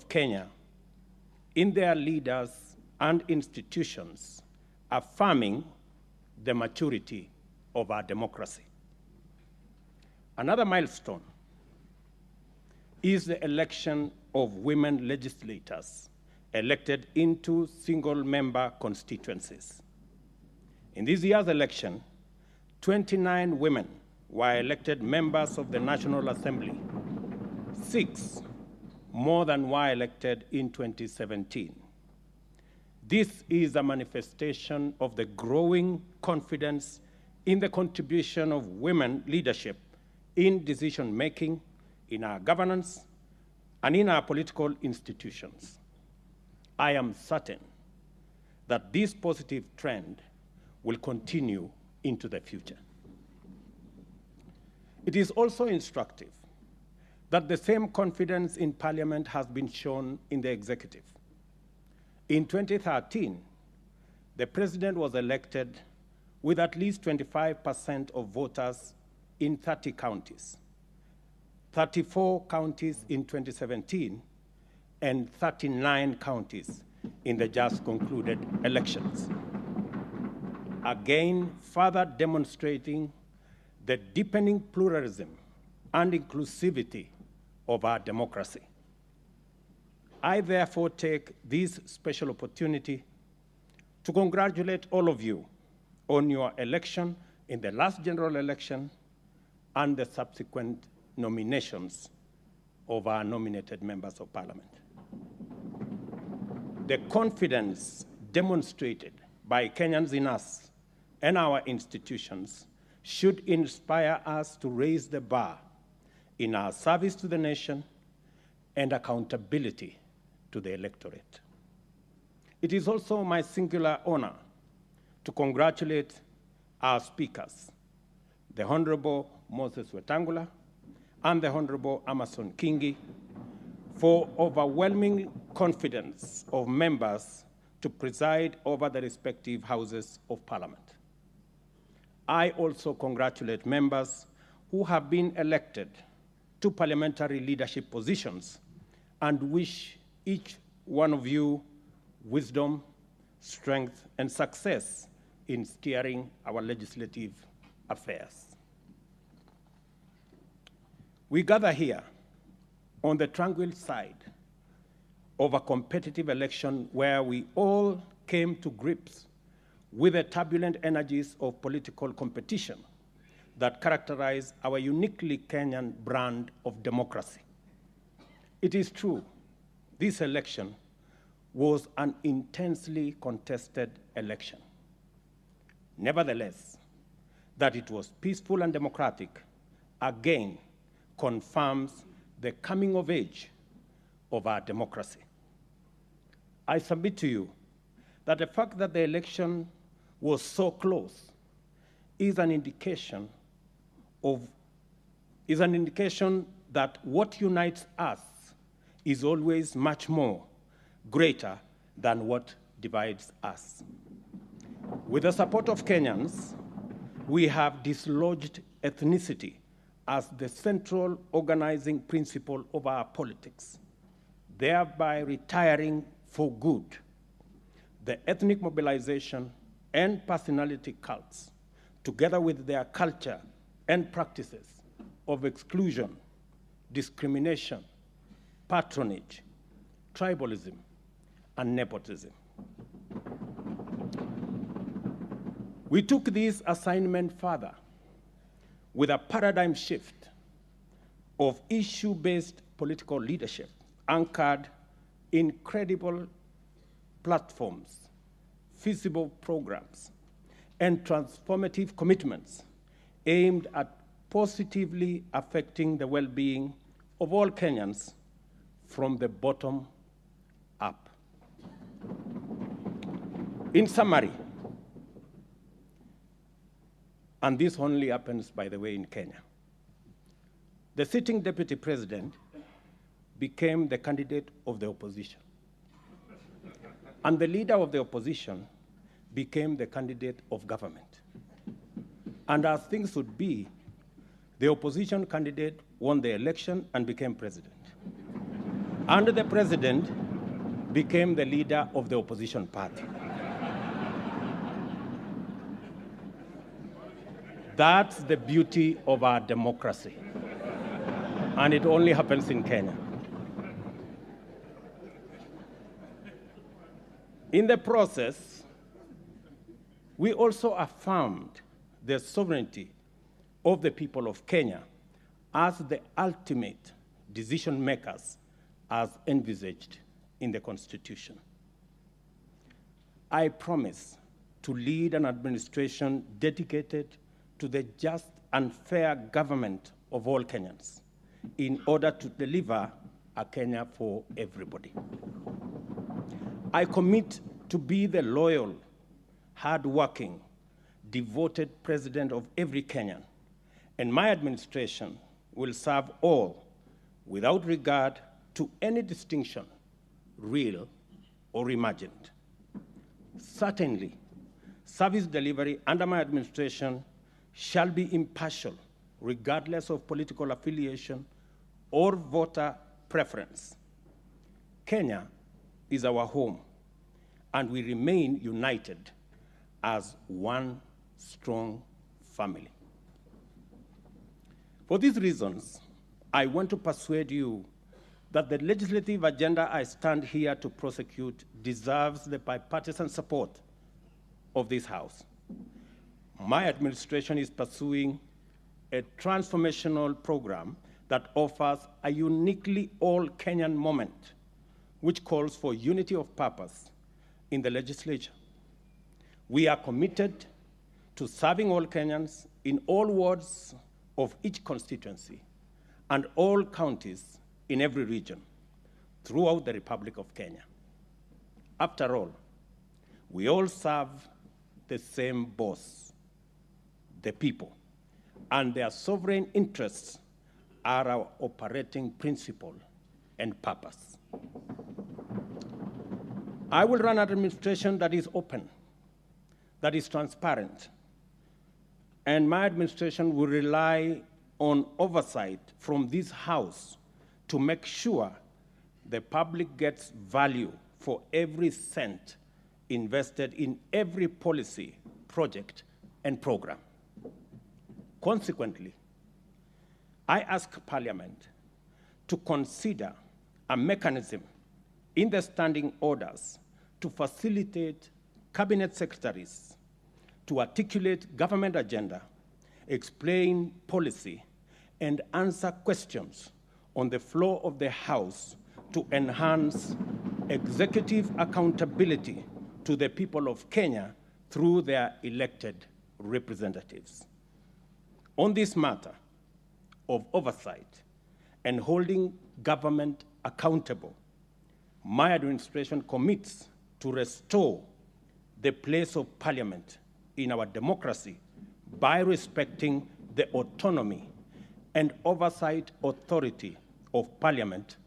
Kenya in their leaders and institutions, affirming the maturity of our democracy. Another milestone is the election of women legislators elected into single-member constituencies. In this year's election, 29 women were elected members of the National Assembly, 6 more than were elected in 2017. This is a manifestation of the growing confidence in the contribution of women leadership in decision-making, in our governance, and in our political institutions. I am certain that this positive trend will continue into the future. It is also instructive that the same confidence in Parliament has been shown in the executive. In 2013, the President was elected with at least 25% of voters in 30 counties, 34 counties in 2017, and 39 counties in the just concluded elections. Again, further demonstrating the deepening pluralism and inclusivity of our democracy. I therefore take this special opportunity to congratulate all of you on your election in the last general election and the subsequent nominations of our nominated members of Parliament. The confidence demonstrated by Kenyans in us and our institutions should inspire us to raise the bar in our service to the nation and accountability to the electorate. It is also my singular honor to congratulate our speakers, the Honorable Moses Wetangula and the Honorable Amason Kingi, for overwhelming confidence of members to preside over the respective houses of Parliament. I also congratulate members who have been elected to parliamentary leadership positions and wish each one of you wisdom, strength, and success in steering our legislative affairs. We gather here on the tranquil side of a competitive election where we all came to grips with the turbulent energies of political competition that characterize our uniquely Kenyan brand of democracy. It is true, this election was an intensely contested election. Nevertheless, that it was peaceful and democratic again confirms the coming of age of our democracy. I submit to you that the fact that the election was so close is an indication that what unites us is always much more greater than what divides us. With the support of Kenyans, we have dislodged ethnicity as the central organizing principle of our politics, thereby retiring for good the ethnic mobilization and personality cults, together with their culture and practices of exclusion, discrimination, patronage, tribalism, and nepotism. We took this assignment further with a paradigm shift of issue-based political leadership anchored in credible platforms, feasible programs, and transformative commitments aimed at positively affecting the well-being of all Kenyans from the bottom up. In summary, and this only happens, by the way, in Kenya, the sitting deputy president became the candidate of the opposition. And the leader of the opposition became the candidate of government. And as things would be, the opposition candidate won the election and became president. And the president became the leader of the opposition party. That's the beauty of our democracy. And it only happens in Kenya. In the process, we also affirmed the sovereignty of the people of Kenya as the ultimate decision makers as envisaged in the Constitution. I promise to lead an administration dedicated to the just and fair government of all Kenyans in order to deliver a Kenya for everybody. I commit to be the loyal, hard-working, devoted president of every Kenyan, and my administration will serve all without regard to any distinction, real or imagined. Certainly, service delivery under my administration shall be impartial, regardless of political affiliation or voter preference. Kenya is our home, and we remain united as one strong family. For these reasons, I want to persuade you that the legislative agenda I stand here to prosecute deserves the bipartisan support of this House. My administration is pursuing a transformational program that offers a uniquely all-Kenyan moment, which calls for unity of purpose in the legislature. We are committed to serving all Kenyans in all wards of each constituency and all counties in every region throughout the Republic of Kenya. After all, we all serve the same boss, the people, and their sovereign interests are our operating principle and purpose. I will run an administration that is open, that is transparent, and my administration will rely on oversight from this House to make sure the public gets value for every cent invested in every policy, project, and program. Consequently, I ask Parliament to consider a mechanism in the standing orders to facilitate cabinet secretaries to articulate government agenda, explain policy, and answer questions on the floor of the House to enhance executive accountability to the people of Kenya through their elected representatives. On this matter of oversight and holding government accountable, my administration commits to restore the place of Parliament in our democracy by respecting the autonomy and oversight authority of Parliament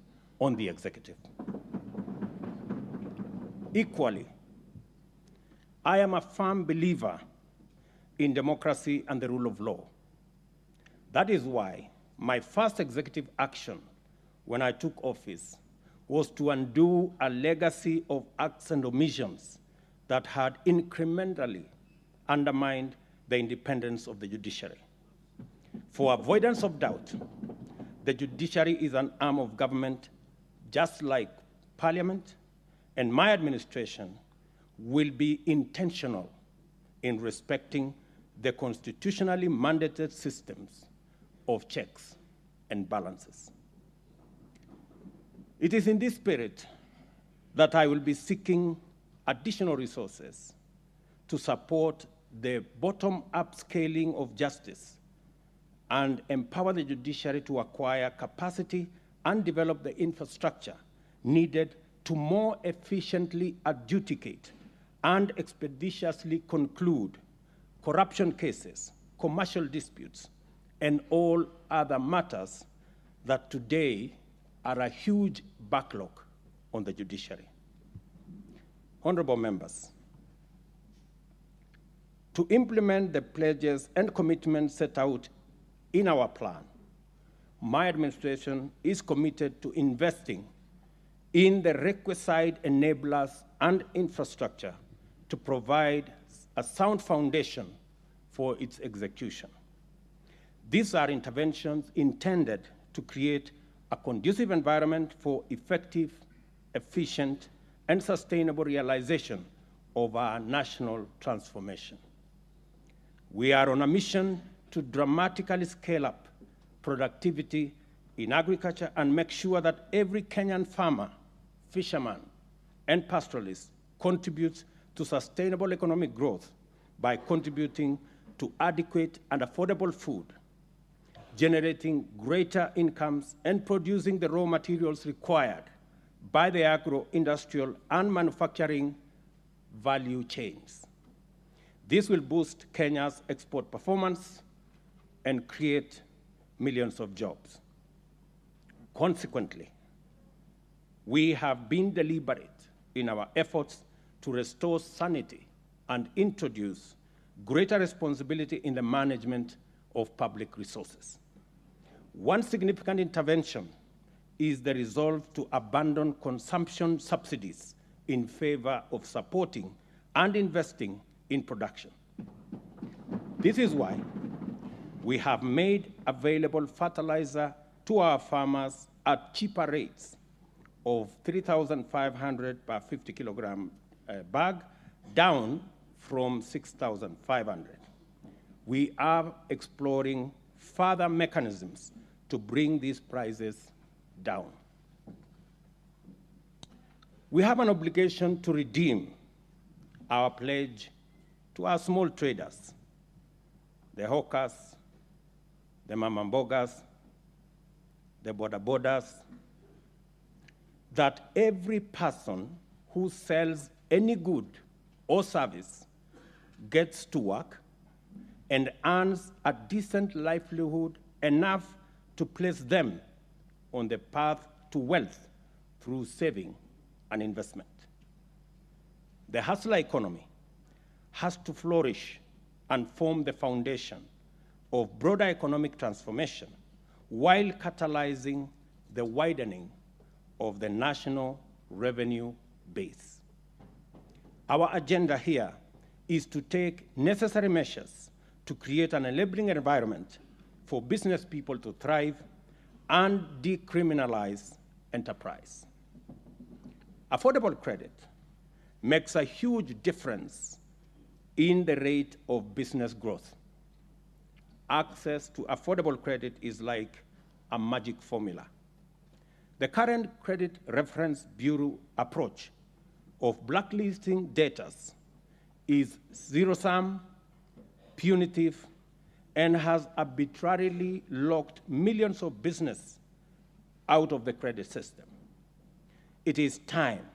on the executive. Equally, I am a firm believer in democracy and the rule of law. That is why my first executive action when I took office was to undo a legacy of acts and omissions that had incrementally undermined the independence of the judiciary. For avoidance of doubt, the judiciary is an arm of government just like Parliament, and my administration will be intentional in respecting the constitutionally mandated systems of checks and balances. It is in this spirit that I will be seeking additional resources to support the bottom-up scaling of justice and empower the judiciary to acquire capacity and develop the infrastructure needed to more efficiently adjudicate and expeditiously conclude corruption cases, commercial disputes, and all other matters that today are a huge backlog on the judiciary. Honorable members, to implement the pledges and commitments set out in our plan, my administration is committed to investing in the requisite enablers and infrastructure to provide a sound foundation for its execution. These are interventions intended to create a conducive environment for effective, efficient, and sustainable realization of our national transformation. We are on a mission to dramatically scale up productivity in agriculture and make sure that every Kenyan farmer, fisherman, and pastoralist contributes to sustainable economic growth by contributing to adequate and affordable food, generating greater incomes, and producing the raw materials required by the agro-industrial and manufacturing value chains. This will boost Kenya's export performance and create millions of jobs. Consequently, we have been deliberate in our efforts to restore sanity and introduce greater responsibility in the management of public resources. One significant intervention is the resolve to abandon consumption subsidies in favor of supporting and investing in production. This is why we have made available fertilizer to our farmers at cheaper rates of 3,500 per 50 kilogram bag, down from 6,500. We are exploring further mechanisms to bring these prices down. We have an obligation to redeem our pledge to our small traders, the hawkers, the mamambogas, the bodabodas, that every person who sells any good or service gets to work and earns a decent livelihood enough to place them on the path to wealth through saving and investment. The hustler economy has to flourish and form the foundation of broader economic transformation while catalyzing the widening of the national revenue base. Our agenda here is to take necessary measures to create an enabling environment for business people to thrive and decriminalize enterprise. Affordable credit makes a huge difference in the rate of business growth. Access to affordable credit is like a magic formula. The current Credit Reference Bureau approach of blacklisting debtors is zero-sum, punitive, and has arbitrarily locked millions of business out of the credit system. It is time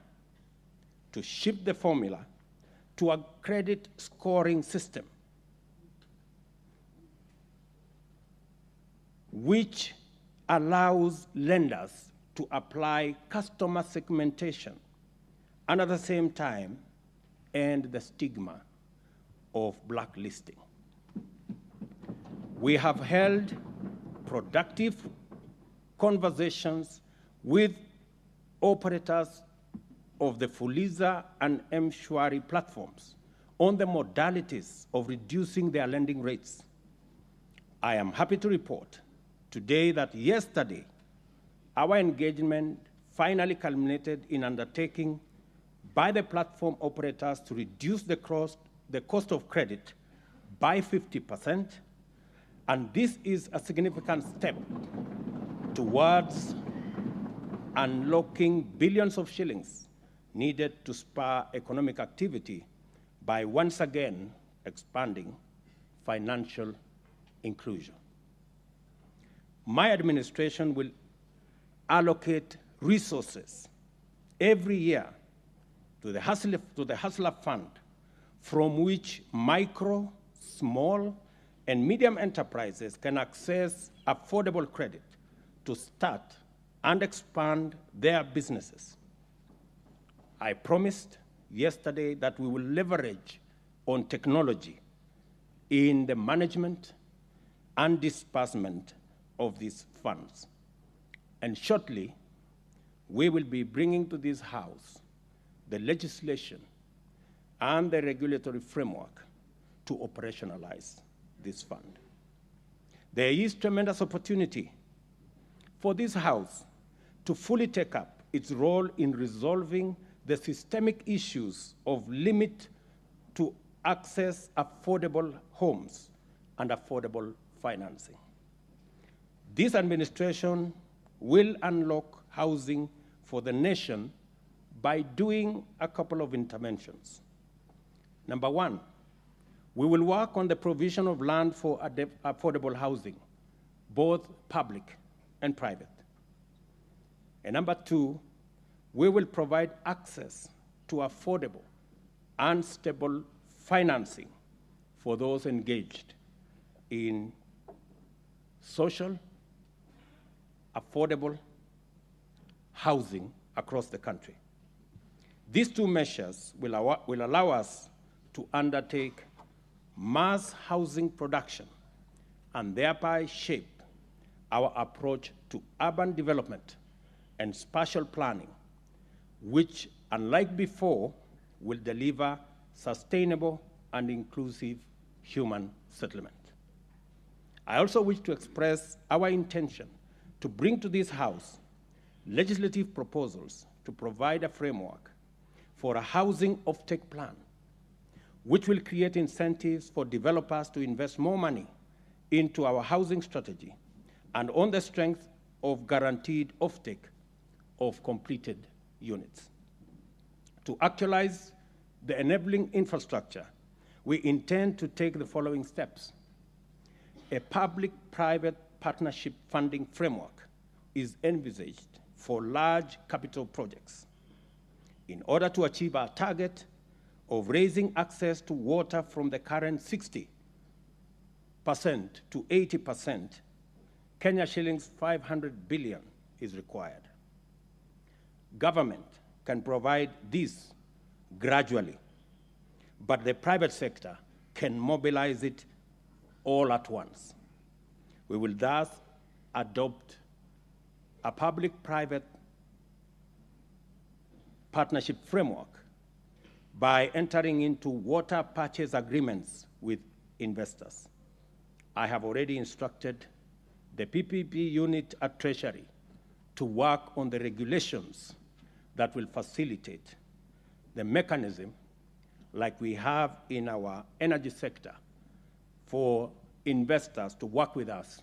to shift the formula to a credit scoring system which allows lenders to apply customer segmentation and at the same time end the stigma of blacklisting. We have held productive conversations with operators of the Fuliza and M-Shwari platforms on the modalities of reducing their lending rates. I am happy to report today that yesterday, our engagement finally culminated in undertaking by the platform operators to reduce the cost of credit by 50%, and this is a significant step towards unlocking billions of shillings needed to spur economic activity by once again expanding financial inclusion. My administration will allocate resources every year to the Hustler Fund, from which micro, small, and medium enterprises can access affordable credit to start and expand their businesses. I promised yesterday that we will leverage on technology in the management and disbursement of these funds. And shortly, we will be bringing to this House the legislation and the regulatory framework to operationalize this fund. There is tremendous opportunity for this House to fully take up its role in resolving the systemic issues of limit to access affordable homes and affordable financing. This administration will unlock housing for the nation by doing a couple of interventions. Number one, we will work on the provision of land for affordable housing, both public and private. And number two, we will provide access to affordable and stable financing for those engaged in social, affordable housing across the country. These two measures will allow us to undertake mass housing production and thereby shape our approach to urban development and spatial planning, which, unlike before, will deliver sustainable and inclusive human settlement. I also wish to express our intention to bring to this House legislative proposals to provide a framework for a housing offtake plan, which will create incentives for developers to invest more money into our housing strategy and on the strength of guaranteed offtake of completed units. To actualize the enabling infrastructure, we intend to take the following steps. A public-private partnership funding framework is envisaged for large capital projects. In order to achieve our target of raising access to water from the current 60% to 80%, Kenya shillings 500 billion is required. Government can provide this gradually, but the private sector can mobilize it all at once. We will thus adopt a public-private partnership framework by entering into water purchase agreements with investors. I have already instructed the PPP unit at Treasury to work on the regulations that will facilitate the mechanism like we have in our energy sector for investors to work with us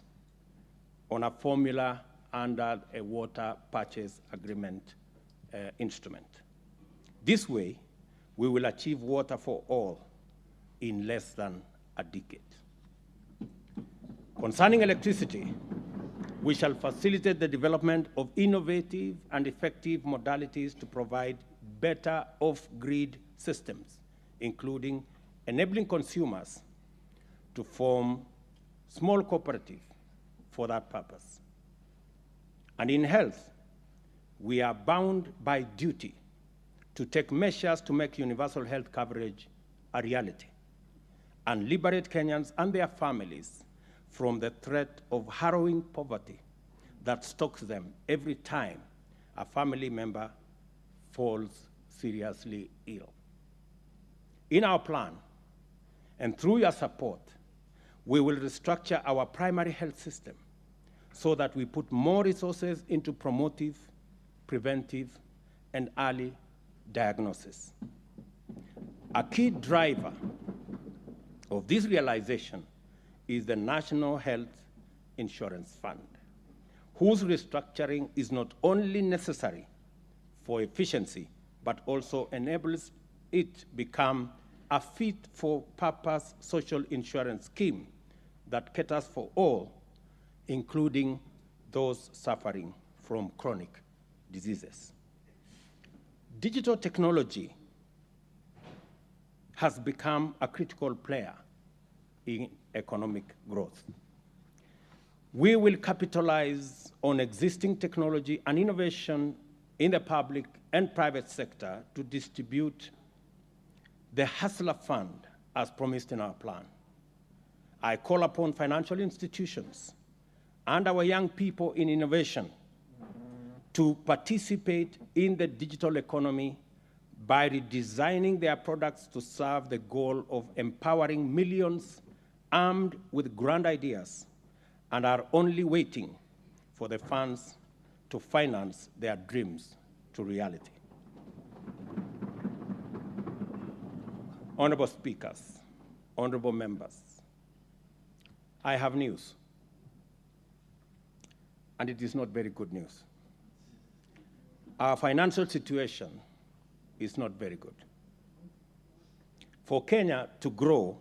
on a formula under a water purchase agreement instrument. This way, we will achieve water for all in less than a decade. Concerning electricity, we shall facilitate the development of innovative and effective modalities to provide better off-grid systems, including enabling consumers to form small cooperatives for that purpose. And in health, we are bound by duty to take measures to make universal health coverage a reality and liberate Kenyans and their families from the threat of harrowing poverty that stalks them every time a family member falls seriously ill. In our plan, and through your support, we will restructure our primary health system so that we put more resources into promotive, preventive, and early diagnosis. A key driver of this realization is the National Health Insurance Fund, whose restructuring is not only necessary for efficiency, but also enables it become a fit-for-purpose social insurance scheme that caters for all, including those suffering from chronic diseases. Digital technology has become a critical player in economic growth. We will capitalize on existing technology and innovation in the public and private sector to distribute the Hustler Fund as promised in our plan. I call upon financial institutions and our young people in innovation to participate in the digital economy by redesigning their products to serve the goal of empowering millions armed with grand ideas and are only waiting for the funds to finance their dreams to reality. Honorable speakers, honorable members, I have news, and it is not very good news. Our financial situation is not very good. For Kenya to grow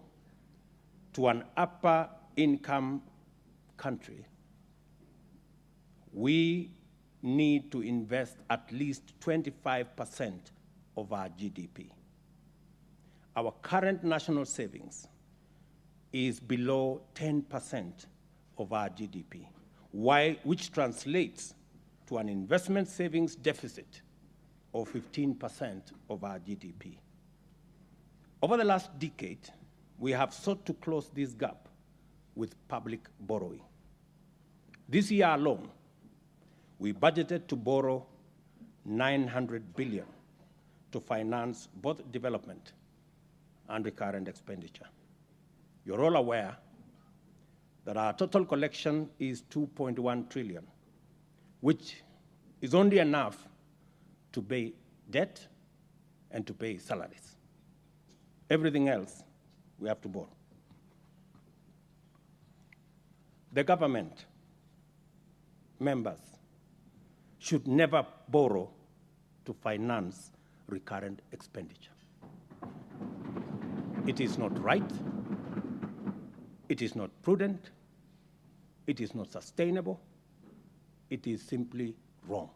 to an upper income country, we need to invest at least 25% of our GDP. Our current national savings is below 10% of our GDP, which translates to an investment savings deficit of 15% of our GDP. Over the last decade, we have sought to close this gap with public borrowing. This year alone, we budgeted to borrow 900 billion to finance both development and recurrent expenditure. You're all aware that our total collection is 2.1 trillion, which is only enough to pay debt and to pay salaries. Everything else, we have to borrow. The government, members, should never borrow to finance recurrent expenditure. It is not right, it is not prudent, it is not sustainable, it is simply wrong.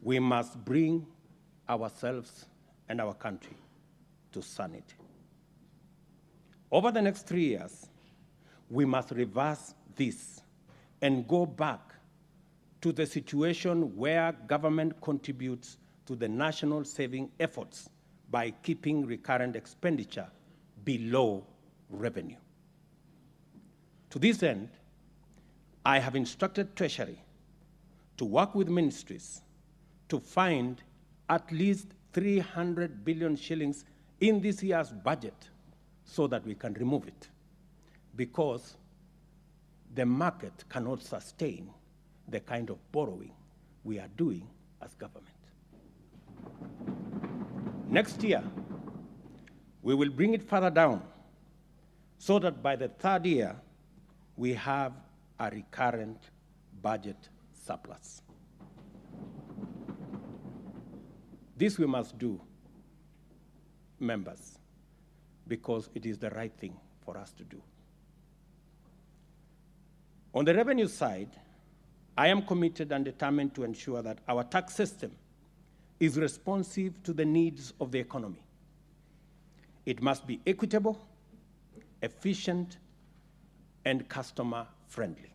We must bring ourselves and our country to sanity. Over the next 3 years, we must reverse this and go back to the situation where government contributes to the national saving efforts by keeping recurrent expenditure below revenue. To this end, I have instructed Treasury to work with ministries to find at least 300 billion shillings in this year's budget so that we can remove it, because the market cannot sustain the kind of borrowing we are doing as government. Next year, we will bring it further down so that by the third year, we have a recurrent budget surplus. This we must do, members, because it is the right thing for us to do. On the revenue side, I am committed and determined to ensure that our tax system is responsive to the needs of the economy. It must be equitable, efficient, and customer-friendly.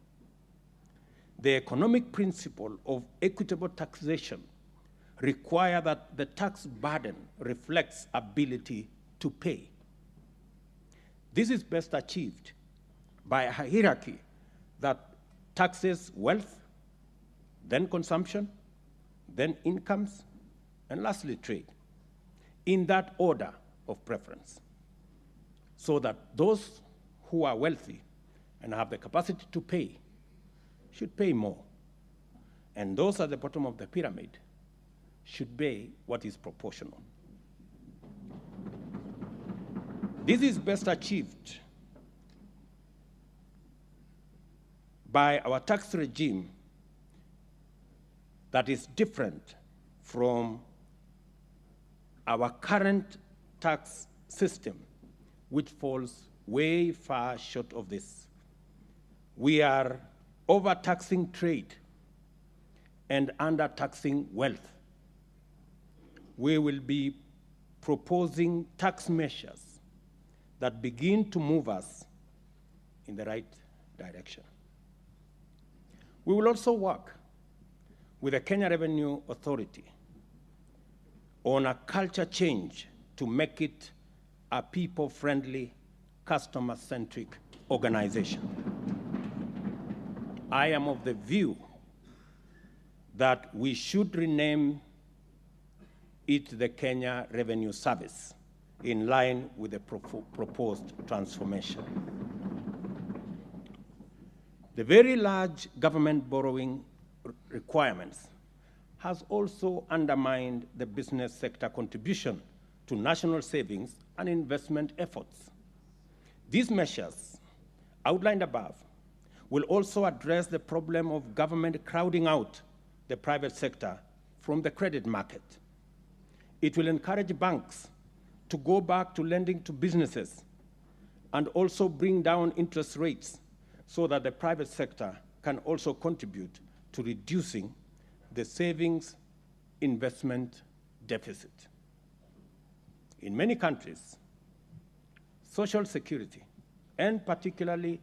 The economic principle of equitable taxation requires that the tax burden reflects ability to pay. This is best achieved by a hierarchy that taxes wealth, then consumption, then incomes, and lastly trade, in that order of preference, so that those who are wealthy and have the capacity to pay should pay more, and those at the bottom of the pyramid should pay what is proportional. This is best achieved by our tax regime that is different from our current tax system, which falls way far short of this. We are overtaxing trade and undertaxing wealth. We will be proposing tax measures that begin to move us in the right direction. We will also work with the Kenya Revenue Authority on a culture change to make it a people-friendly, customer-centric organization. I am of the view that we should rename it the Kenya Revenue Service in line with the proposed transformation. The very large government borrowing requirements has also undermined the business sector contribution to national savings and investment efforts. These measures, outlined above, will also address the problem of government crowding out the private sector from the credit market. It will encourage banks to go back to lending to businesses and also bring down interest rates so that the private sector can also contribute to reducing the savings investment deficit. In many countries, social security, and particularly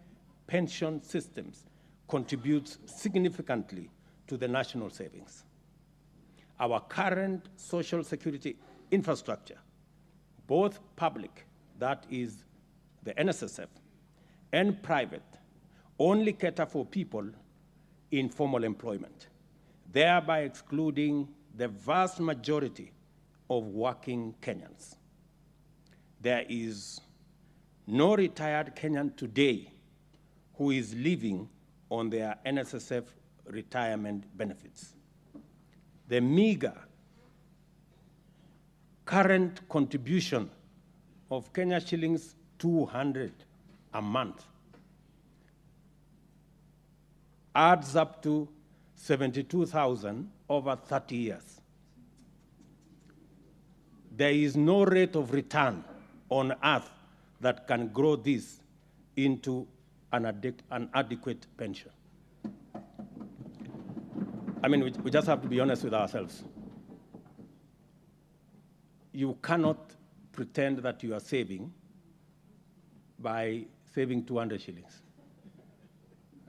pension systems, contributes significantly to the national savings. Our current social security infrastructure, both public, that is the NSSF, and private, only cater for people in formal employment, thereby excluding the vast majority of working Kenyans. There is no retired Kenyan today who is living on their NSSF retirement benefits. The meager current contribution of Kenya shillings 200 a month adds up to 72,000 over 30 years. There is no rate of return on earth that can grow this into an adequate pension. I mean, we just have to be honest with ourselves. You cannot pretend that you are saving by saving 200 shillings.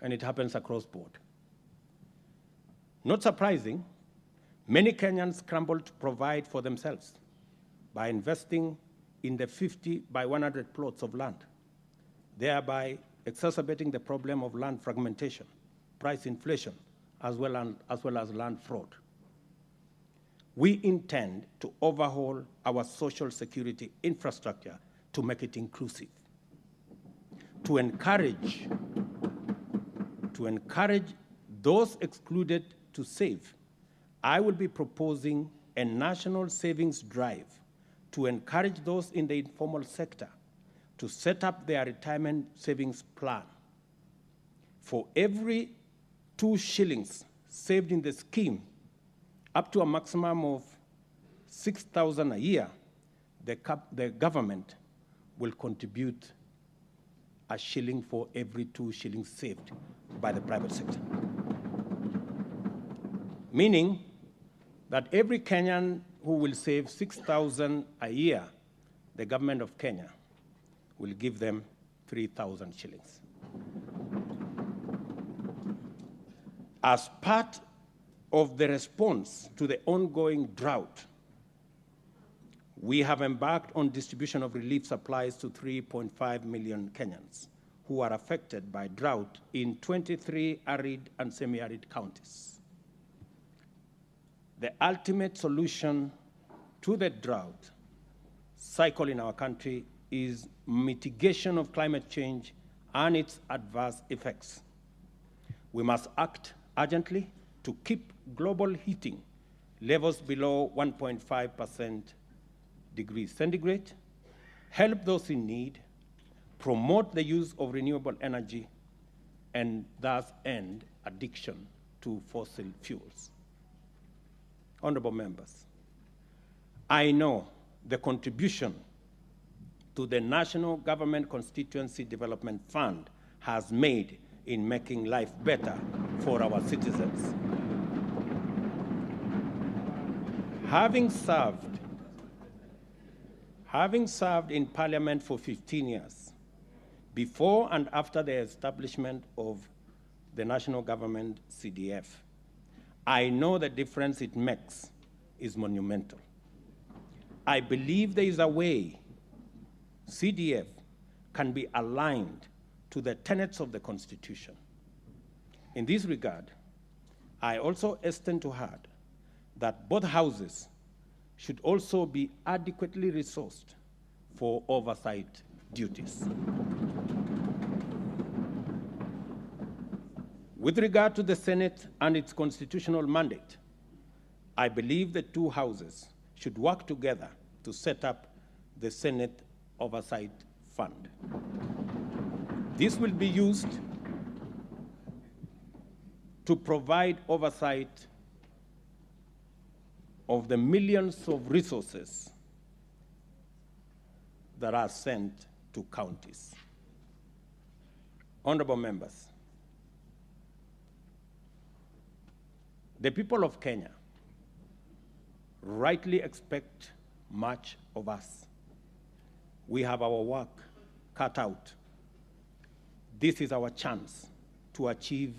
And it happens across board. Not surprising, many Kenyans scramble to provide for themselves by investing in the 50 by 100 plots of land, thereby exacerbating the problem of land fragmentation, price inflation, as well as land fraud. We intend to overhaul our social security infrastructure to make it inclusive, to encourage those excluded to save. I will be proposing a national savings drive to encourage those in the informal sector to set up their retirement savings plan. For every 2 shillings saved in the scheme, up to a maximum of 6,000 a year, the government will contribute a shilling for every 2 shillings saved by the private sector. Meaning that every Kenyan who will save 6,000 a year, the government of Kenya will give them 3,000 shillings. As part of the response to the ongoing drought, we have embarked on distribution of relief supplies to 3.5 million Kenyans who are affected by drought in 23 arid and semi-arid counties. The ultimate solution to the drought cycle in our country is mitigation of climate change and its adverse effects. We must act urgently to keep global heating levels below 1.5 degrees centigrade, help those in need, promote the use of renewable energy, and thus end addiction to fossil fuels. Honorable members, I know the contribution to the National Government Constituency Development Fund has made in making life better for our citizens. Having served in Parliament for 15 years, before and after the establishment of the National Government CDF, I know the difference it makes is monumental. I believe there is a way CDF can be aligned to the tenets of the Constitution. In this regard, I also hasten to add that both houses should also be adequately resourced for oversight duties. With regard to the Senate and its constitutional mandate, I believe the two houses should work together to set up the Senate Oversight Fund. This will be used to provide oversight of the millions of resources that are sent to counties. Honorable members, the people of Kenya rightly expect much of us. We have our work cut out. This is our chance to achieve